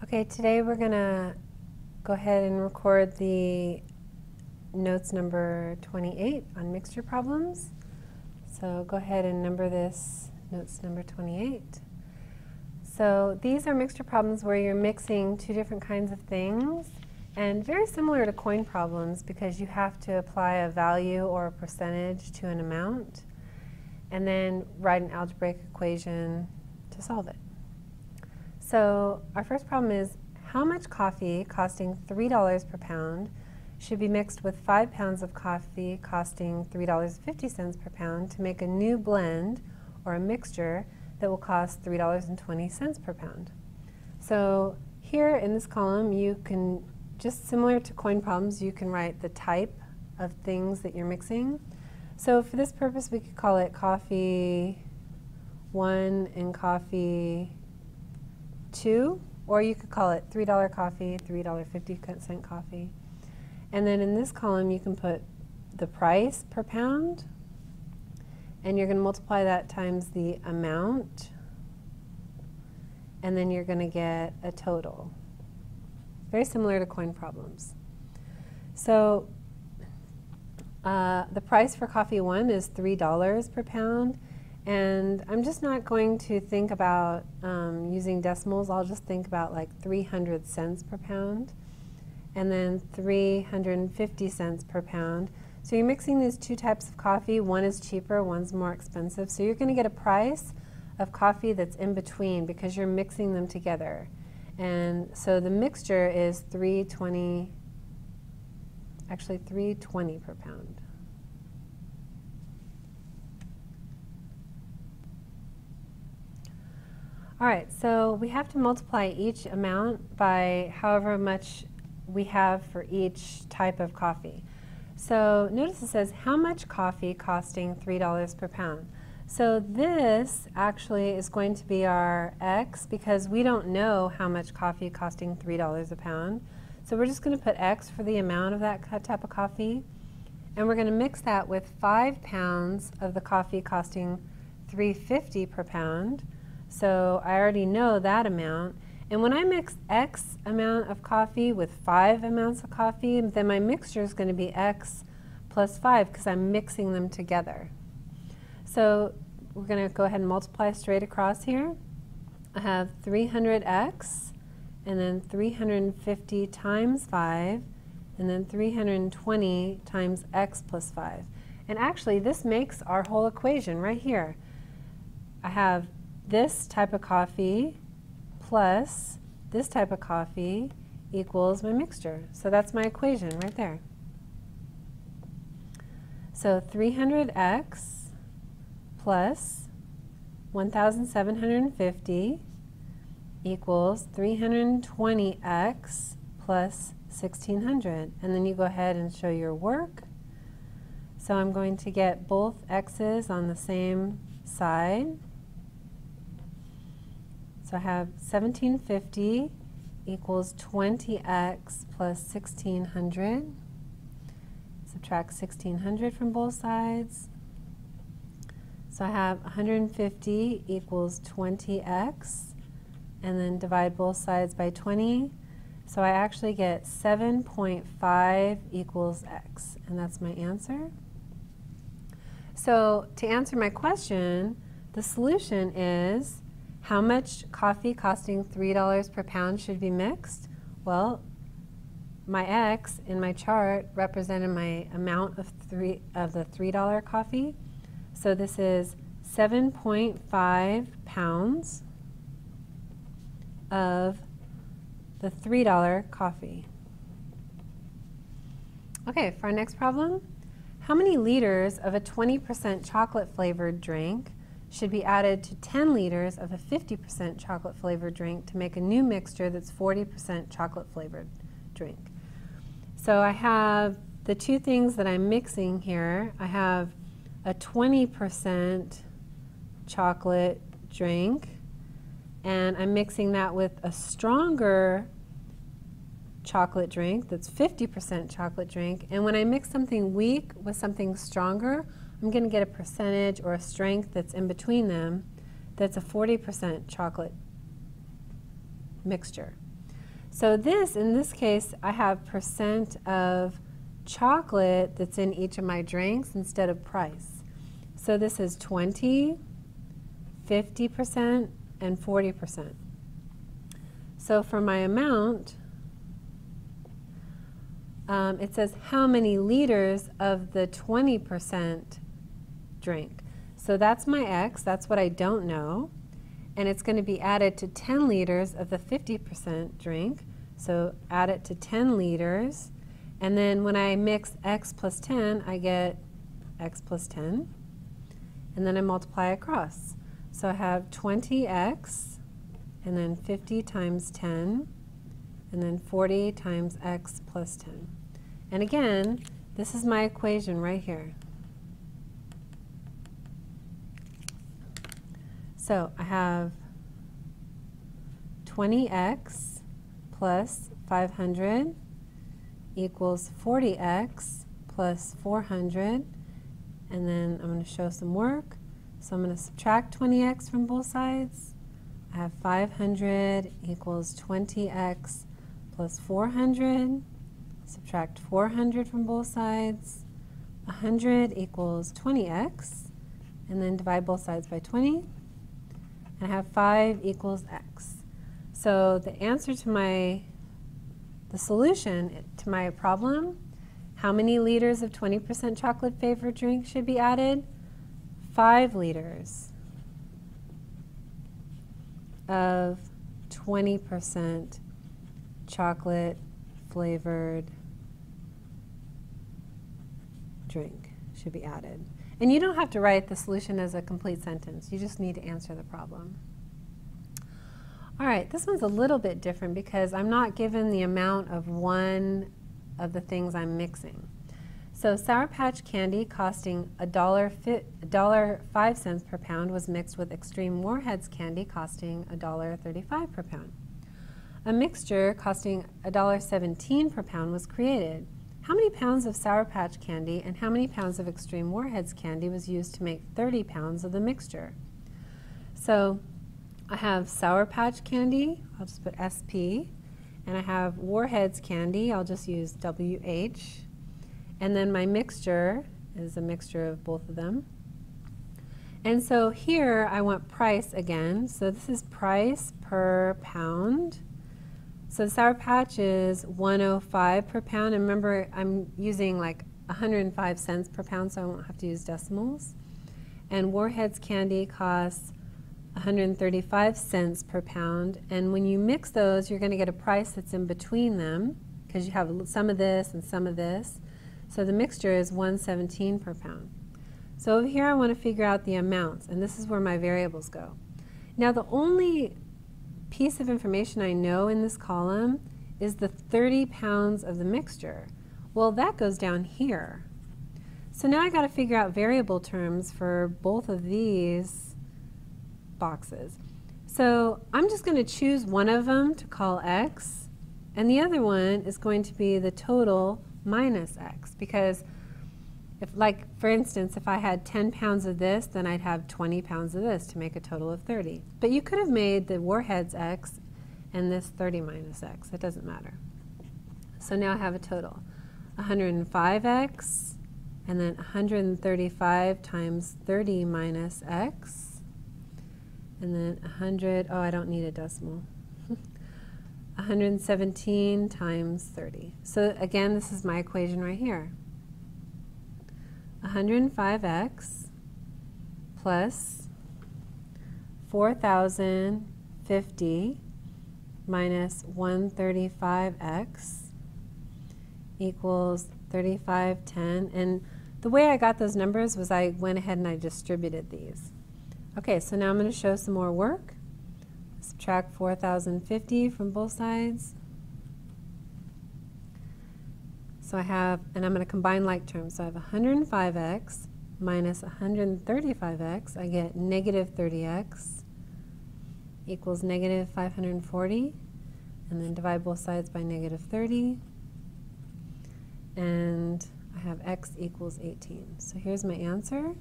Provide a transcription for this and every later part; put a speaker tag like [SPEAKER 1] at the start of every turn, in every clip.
[SPEAKER 1] Okay, today we're going to go ahead and record the notes number 28 on mixture problems. So go ahead and number this notes number 28. So these are mixture problems where you're mixing two different kinds of things, and very similar to coin problems because you have to apply a value or a percentage to an amount and then write an algebraic equation to solve it. So our first problem is, how much coffee costing $3 per pound should be mixed with 5 pounds of coffee costing $3.50 per pound to make a new blend or a mixture that will cost $3.20 per pound? So here in this column, you can, just similar to coin problems, you can write the type of things that you're mixing. So for this purpose, we could call it coffee 1 and coffee 2, or you could call it $3 coffee, $3.50 coffee. And then in this column you can put the price per pound, and you're going to multiply that times the amount, and then you're going to get a total. Very similar to coin problems. So the price for coffee 1 is $3 per pound. And I'm just not going to think about using decimals. I'll just think about like 300 cents per pound and then 350 cents per pound. So you're mixing these two types of coffee. One is cheaper, one's more expensive. So you're going to get a price of coffee that's in between because you're mixing them together. And so the mixture is $3.20 per pound. All right, so we have to multiply each amount by however much we have for each type of coffee. So notice it says, how much coffee costing $3 per pound? So this actually is going to be our x because we don't know how much coffee costing $3 a pound. So we're just going to put x for the amount of that type of coffee. And we're going to mix that with 5 pounds of the coffee costing $3.50 per pound. So I already know that amount. And when I mix x amount of coffee with 5 amounts of coffee, then my mixture is going to be x plus 5 because I'm mixing them together. So we're going to go ahead and multiply straight across here. I have 300x and then 350 times 5 and then 320 times x plus 5. And actually this makes our whole equation right here. I have this type of coffee plus this type of coffee equals my mixture. So that's my equation right there. So 300x plus 1,750 equals 320x plus 1,600. And then you go ahead and show your work. So I'm going to get both x's on the same side. So I have 1750 equals 20x plus 1600. Subtract 1600 from both sides. So I have 150 equals 20x, and then divide both sides by 20. So I actually get 7.5 equals x, and that's my answer. So to answer my question, the solution is, how much coffee costing $3 per pound should be mixed? Well, my x in my chart represented my amount of the $3 coffee. So this is 7.5 pounds of the $3 coffee. Okay, for our next problem, how many liters of a 20% chocolate flavored drink should be added to 10 liters of a 50% chocolate flavored drink to make a new mixture that's 40% chocolate flavored drink? So I have the two things that I'm mixing here. I have a 20% chocolate drink, and I'm mixing that with a stronger chocolate drink that's 50% chocolate drink. And when I mix something weak with something stronger, I'm going to get a percentage or a strength that's in between them that's a 40% chocolate mixture. So this, in this case, I have percent of chocolate that's in each of my drinks instead of price. So this is 20, 50%, and 40%. So for my amount, it says how many liters of the 20% drink. So that's my X, that's what I don't know. And it's going to be added to 10 liters of the 50% drink. So add it to 10 liters. And then when I mix X plus 10, I get X plus 10. And then I multiply across. So I have 20X, and then 50 times 10, and then 40 times X plus 10. And again, this is my equation right here. So I have 20x plus 500 equals 40x plus 400. And then I'm going to show some work. So I'm going to subtract 20x from both sides. I have 500 equals 20x plus 400. Subtract 400 from both sides. 100 equals 20x. And then divide both sides by 20. And I have 5 equals x. So the answer to the solution to my problem, how many liters of 20% chocolate flavored drink should be added? 5 liters of 20% chocolate flavored drink should be added. And you don't have to write the solution as a complete sentence. You just need to answer the problem. All right, this one's a little bit different because I'm not given the amount of one of the things I'm mixing. So Sour Patch Candy costing $1.05 per pound was mixed with Extreme Warheads candy costing $1.35 per pound. A mixture costing $1.17 per pound was created. How many pounds of Sour Patch Candy and how many pounds of Extreme Warheads candy was used to make 30 pounds of the mixture? So I have Sour Patch Candy, I'll just put SP, and I have Warheads Candy, I'll just use WH, and then my mixture is a mixture of both of them. And so here I want price again, so this is price per pound. So Sour Patch is $1.05 per pound, and remember I'm using like 105 cents per pound, so I won't have to use decimals. And Warheads Candy costs 135 cents per pound, and when you mix those, you're going to get a price that's in between them because you have some of this and some of this. So the mixture is $1.17 per pound. So over here I want to figure out the amounts, and this is where my variables go. Now the only piece of information I know in this column is the 30 pounds of the mixture. Well, that goes down here. So now I got to figure out variable terms for both of these boxes. So I'm just going to choose one of them to call x, and the other one is going to be the total minus x, because if, like, for instance, if I had 10 pounds of this, then I'd have 20 pounds of this to make a total of 30. But you could have made the Warheads x and this 30 minus x. It doesn't matter. So now I have a total. 105x, and then 135 times 30 minus x, and then 100, oh, I don't need a decimal. 117 times 30. So again, this is my equation right here. 105x plus 4,050 minus 135x equals 3510. And the way I got those numbers was I went ahead and I distributed these. Okay, so now I'm going to show some more work. Subtract 4,050 from both sides. So I have, and I'm going to combine like terms. So I have 105x minus 135x. I get negative 30x equals negative 540. And then divide both sides by negative 30. And I have x equals 18. So here's my answer.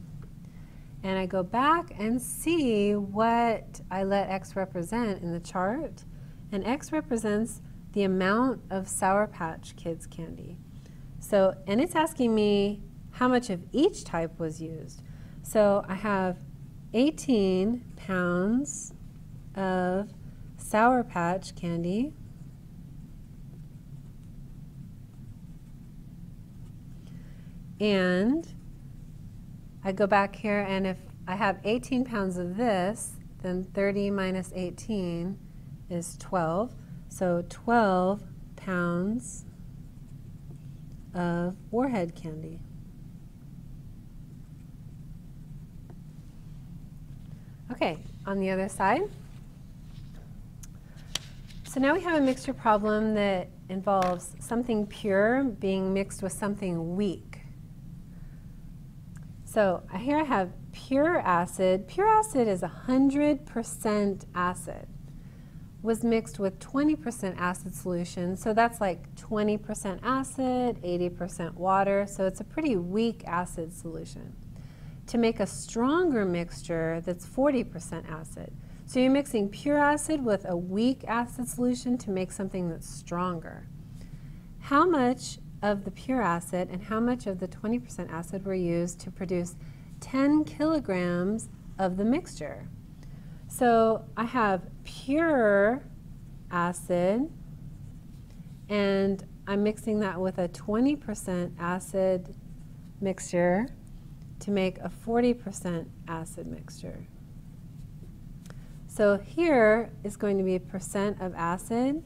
[SPEAKER 1] And I go back and see what I let x represent in the chart. And x represents the amount of Sour Patch Kids candy. So, and it's asking me how much of each type was used. So I have 18 pounds of Sour Patch candy, and I go back here, and if I have 18 pounds of this, then 30 minus 18 is 12. So 12 pounds of Warhead candy. Okay, on the other side. So now we have a mixture problem that involves something pure being mixed with something weak. So here I have pure acid. Pure acid is 100% acid. Was mixed with 20% acid solution. So that's like 20% acid, 80% water. So it's a pretty weak acid solution. To make a stronger mixture that's 40% acid. So you're mixing pure acid with a weak acid solution to make something that's stronger. How much of the pure acid and how much of the 20% acid were used to produce 10 kilograms of the mixture? So I have pure acid, and I'm mixing that with a 20% acid mixture to make a 40% acid mixture. So here is going to be a percent of acid.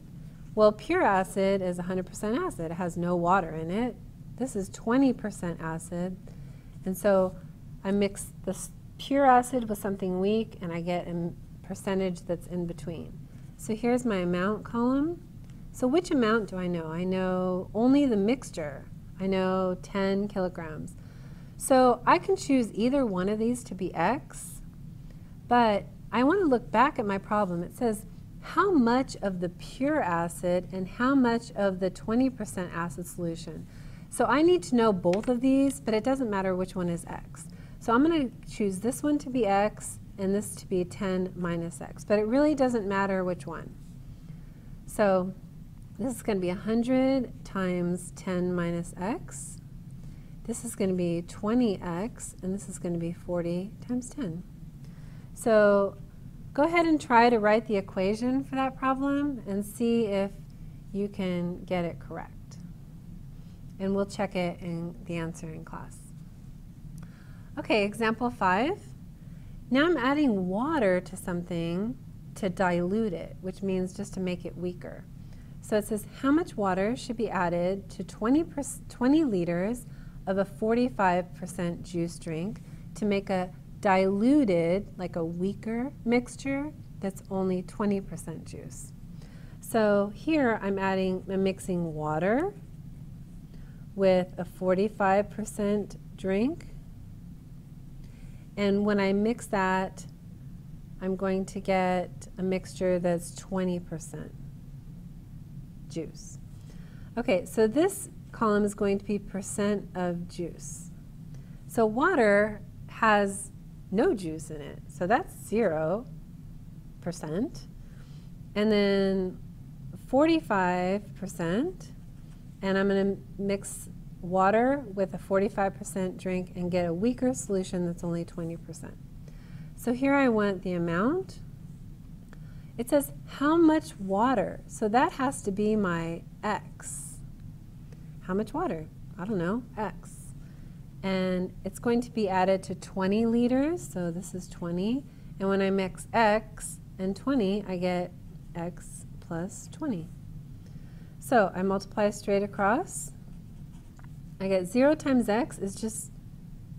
[SPEAKER 1] Well, pure acid is 100% acid. It has no water in it. This is 20% acid. And so I mix this pure acid with something weak, and I get a percentage that's in between. So here's my amount column. So which amount do I know? I know only the mixture. I know 10 kilograms. So I can choose either one of these to be X, but I want to look back at my problem. It says how much of the pure acid and how much of the 20% acid solution. So I need to know both of these, but it doesn't matter which one is X. So I'm going to choose this one to be X and this to be 10 minus X, but it really doesn't matter which one. So this is going to be 100 times 10 minus X. This is going to be 20X, and this is going to be 40 times 10. So go ahead and try to write the equation for that problem and see if you can get it correct. And we'll check it in the answer in class. Okay, example 5. Now I'm adding water to something to dilute it, which means just to make it weaker. So it says how much water should be added to 20 liters of a 45% juice drink to make a diluted, like a weaker mixture that's only 20% juice. So here I'm mixing water with a 45% drink, and when I mix that, I'm going to get a mixture that's 20% juice. Okay, so this column is going to be percent of juice. So water has no juice in it, so that's 0%. And then 45%, and I'm going to mix water with a 45% drink and get a weaker solution that's only 20%. So here I want the amount. It says how much water, so that has to be my X. How much water? I don't know, X. And it's going to be added to 20 liters, so this is 20. And when I mix X and 20, I get X plus 20. So I multiply straight across. I get 0 times X is just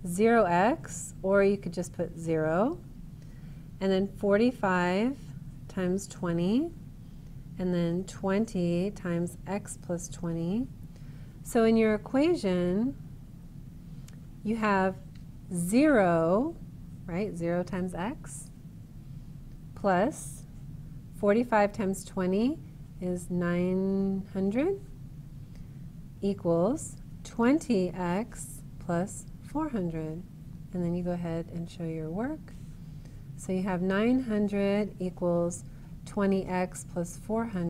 [SPEAKER 1] 0x, or you could just put 0. And then 45 times 20, and then 20 times X plus 20. So in your equation, you have 0, right, 0 times X, plus 45 times 20 is 900, equals 20X plus 400. And then you go ahead and show your work. So you have 900 equals 20X plus 400.